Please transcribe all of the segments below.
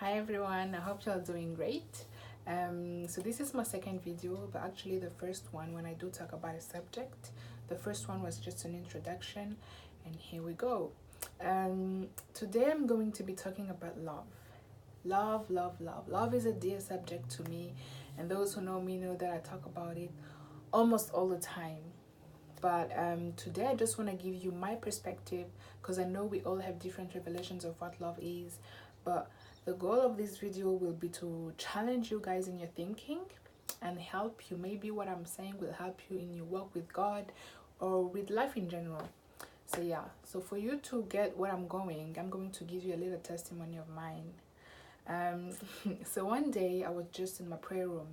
Hi everyone, I hope you're doing great. So this is my second video, but actually the first one when I do talk about a subject. The first one was just an introduction, and here we go. Today I'm going to be talking about love. Love, love, love. Love is a dear subject to me, and those who know me know that I talk about it almost all the time. But today I just want to give you my perspective because I know we all have different revelations of what love is. But the goal of this video will be to challenge you guys in your thinking and help you. Maybe what I'm saying will help you in your walk with God or with life in general. So yeah, so for you to get what I'm going to give you a little testimony of mine. So one day I was just in my prayer room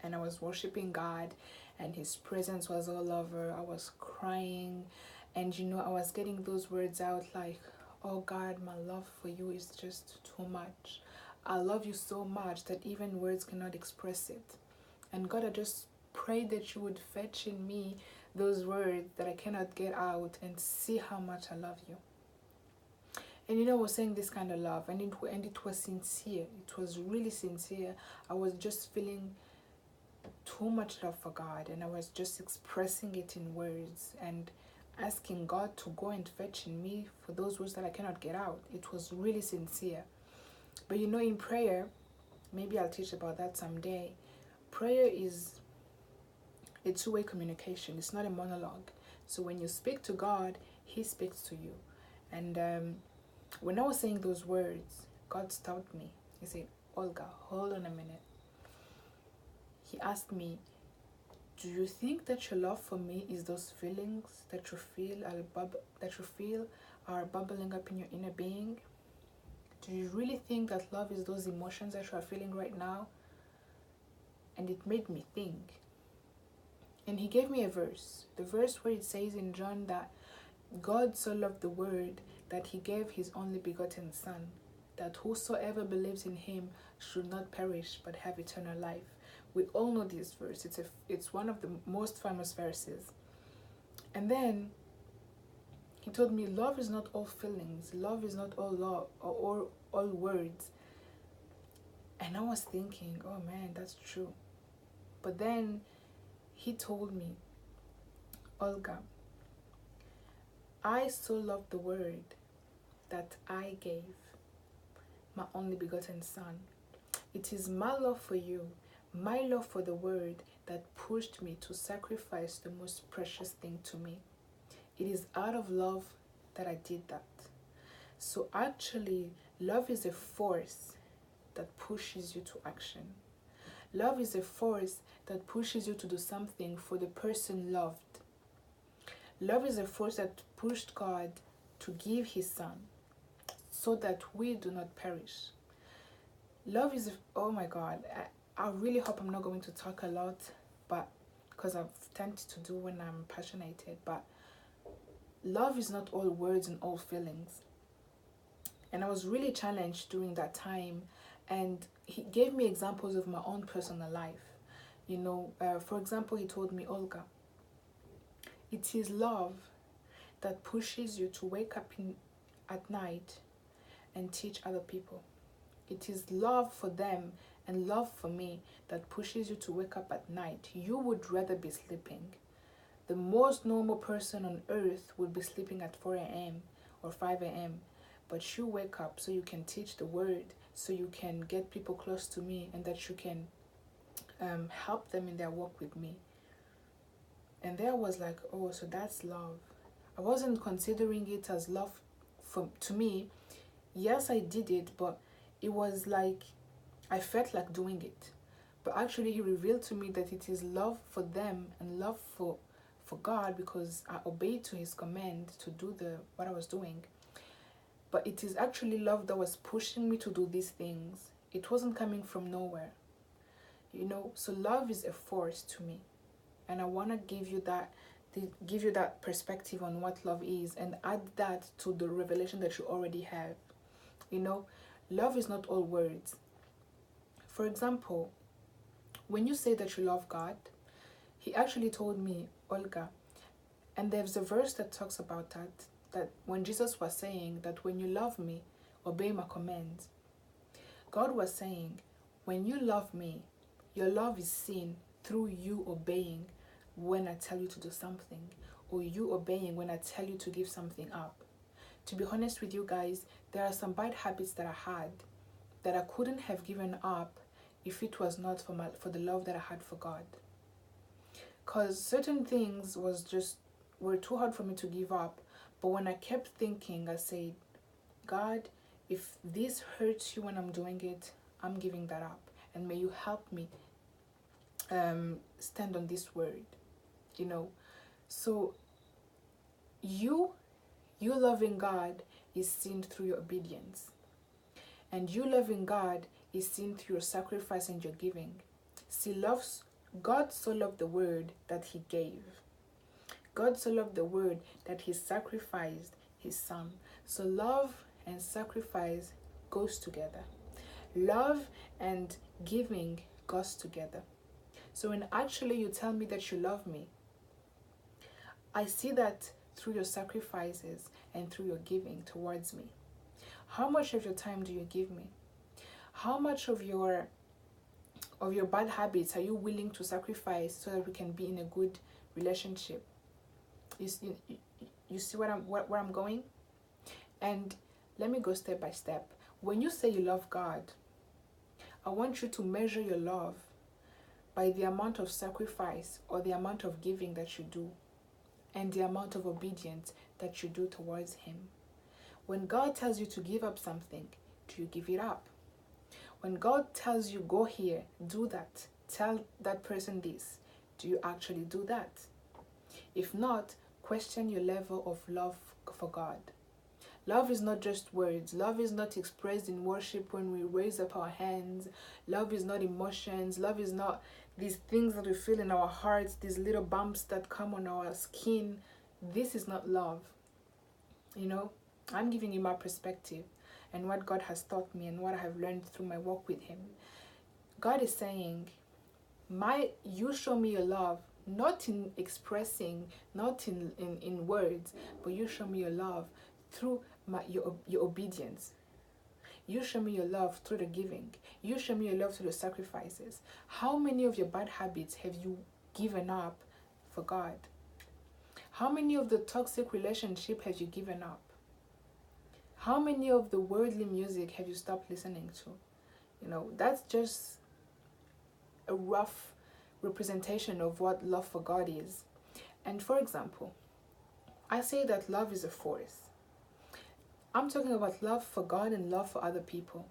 and I was worshiping God, and His presence was all over. I was crying, and I was getting those words out like, oh God, my love for you is just too much. I love you so much that even words cannot express it. And God, I just prayed that you would fetch in me those words that I cannot get out and see how much I love you. And I was saying this kind of love, and it was sincere. It was really sincere. I was just feeling too much love for God, and I was just expressing it in words and asking God to go and fetch in me for those words that I cannot get out. It was really sincere. But in prayer, maybe I'll teach about that someday. Prayer is a two-way communication. It's not a monologue. So when you speak to God, He speaks to you. And when I was saying those words, God stopped me. He said, Olga, hold on a minute. He asked me, do you think that your love for me is those feelings that you feel are bubbling up in your inner being? Do you really think that love is those emotions that you are feeling right now? And it made me think. And He gave me a verse. The verse where it says in John that God so loved the world that He gave His only begotten Son, that whosoever believes in Him should not perish but have eternal life. We all know this verse. It's one of the most famous verses. And then He told me, love is not all feelings. Love is not all love or all words. And I was thinking, oh man, that's true. But then He told me, Olga, I so loved the word that I gave my only begotten Son. It is my love for you, my love for the word, that pushed me to sacrifice the most precious thing to me. It is out of love that I did that. So actually, love is a force that pushes you to action. Love is a force that pushes you to do something for the person loved. Love is a force that pushed God to give His Son so that we do not perish. Love is, oh my God, I really hope I'm not going to talk a lot, but because I've tended to do when I'm passionate, but love is not all words and all feelings. And I was really challenged during that time, and He gave me examples of my own personal life. For example, He told me, Olga, it is love that pushes you to wake up at night and teach other people. It is love for them and love for me that pushes you to wake up at night. You would rather be sleeping. The most normal person on earth would be sleeping at 4 a.m. or 5 a.m. But you wake up so you can teach the word, so you can get people close to me, and that you can help them in their walk with me. And there was like, oh, so that's love. I wasn't considering it as love to me. Yes, I did it, but it was like I felt like doing it. But actually He revealed to me that it is love for them and love for God, because I obeyed to His command to do what I was doing. But it is actually love that was pushing me to do these things. It wasn't coming from nowhere. So love is a force to me. And I want to give you that perspective on what love is, and add that to the revelation that you already have. Love is not all words. For example, when you say that you love God, He actually told me, Olga, and there's a verse that talks about that when Jesus was saying that when you love me, obey my commands. God was saying, when you love me, your love is seen through you obeying when I tell you to do something, or you obeying when I tell you to give something up. To be honest with you guys, there are some bad habits that I had that I couldn't have given up if it was not for the love that I had for God. Because certain things were too hard for me to give up. But when I kept thinking, I said, God, if this hurts you when I'm doing it, I'm giving that up. And may you help me stand on this word, you know. So you loving God is seen through your obedience. And you loving God is seen through your sacrifice and your giving. See, God so loved the word that he gave. God so loved the word that he sacrificed his son. So love and sacrifice goes together. Love and giving goes together. So when actually you tell me that you love me, I see that through your sacrifices and through your giving towards me. How much of your time do you give me? How much of your bad habits are you willing to sacrifice so that we can be in a good relationship? You see where I'm going? And let me go step by step. When you say you love God, I want you to measure your love by the amount of sacrifice or the amount of giving that you do and the amount of obedience that you do towards him. When God tells you to give up something, do you give it up? When God tells you go here, do that, tell that person this, do you actually do that? If not, question your level of love for God. Love is not just words. Love is not expressed in worship when we raise up our hands. Love is not emotions. Love is not these things that we feel in our hearts, these little bumps that come on our skin. This is not love. You know, I'm giving you my perspective and what God has taught me and what I have learned through my walk with him. God is saying, you show me your love, not in expressing, not in words, but you show me your love through your obedience. You show me your love through the giving. You show me your love through the sacrifices. How many of your bad habits have you given up for God? How many of the toxic relationship have you given up? How many of the worldly music have you stopped listening to? You know, that's just a rough representation of what love for God is. And for example, I say that love is a force. I'm talking about love for God and love for other people.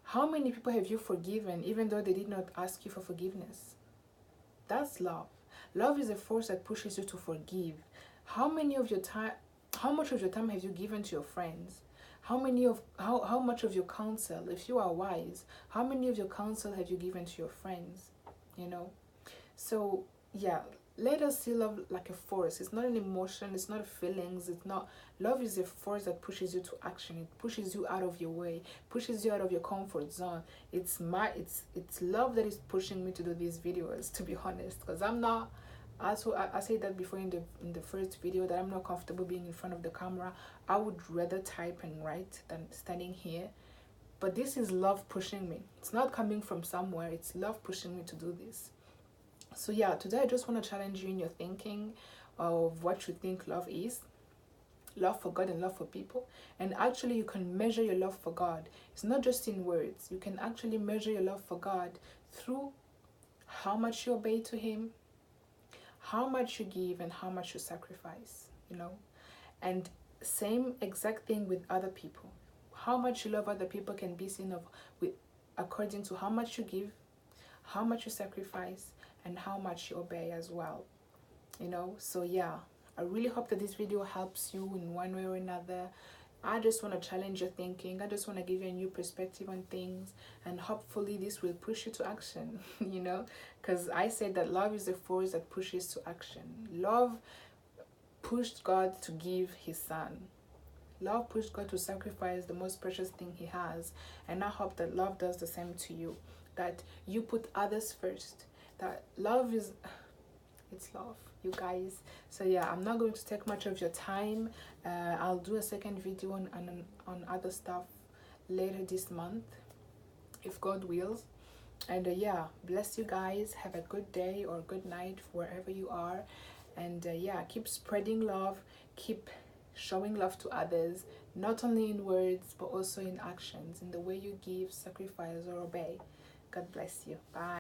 How many people have you forgiven even though they did not ask you for forgiveness? That's love. Love is a force that pushes you to forgive. How much of your time have you given to your friends? How much of your counsel, if you are wise, how many of your counsel have you given to your friends? You know? So yeah, let us see love like a force. It's not an emotion, it's not feelings, it's not. Love is a force that pushes you to action. It pushes you out of your way, pushes you out of your comfort zone. It's love that is pushing me to do these videos, to be honest, because I'm not. Also, I said that before in the first video that I'm not comfortable being in front of the camera. I would rather type and write than standing here. But this is love pushing me. It's not coming from somewhere. It's love pushing me to do this. So yeah, today I just want to challenge you in your thinking of what you think love is. Love for God and love for people. And actually you can measure your love for God. It's not just in words. You can actually measure your love for God through how much you obey to him, how much you give, and how much you sacrifice, you know. And same exact thing with other people. How much you love other people can be seen according to how much you give, how much you sacrifice, and how much you obey as well, you know. So yeah, I really hope that this video helps you in one way or another. I just want to challenge your thinking. I just want to give you a new perspective on things, and hopefully this will push you to action. You know, because I said that love is a force that pushes to action. Love pushed God to give his son. Love pushed God to sacrifice the most precious thing he has. And I hope that love does the same to you, that you put others first, that love is, it's love, you guys. So yeah, I'm not going to take much of your time. I'll do a second video on other stuff later this month. if God wills. And yeah, bless you guys. Have a good day or good night wherever you are. And yeah, keep spreading love, keep showing love to others, not only in words but also in actions, in the way you give, sacrifice, or obey. God bless you. Bye.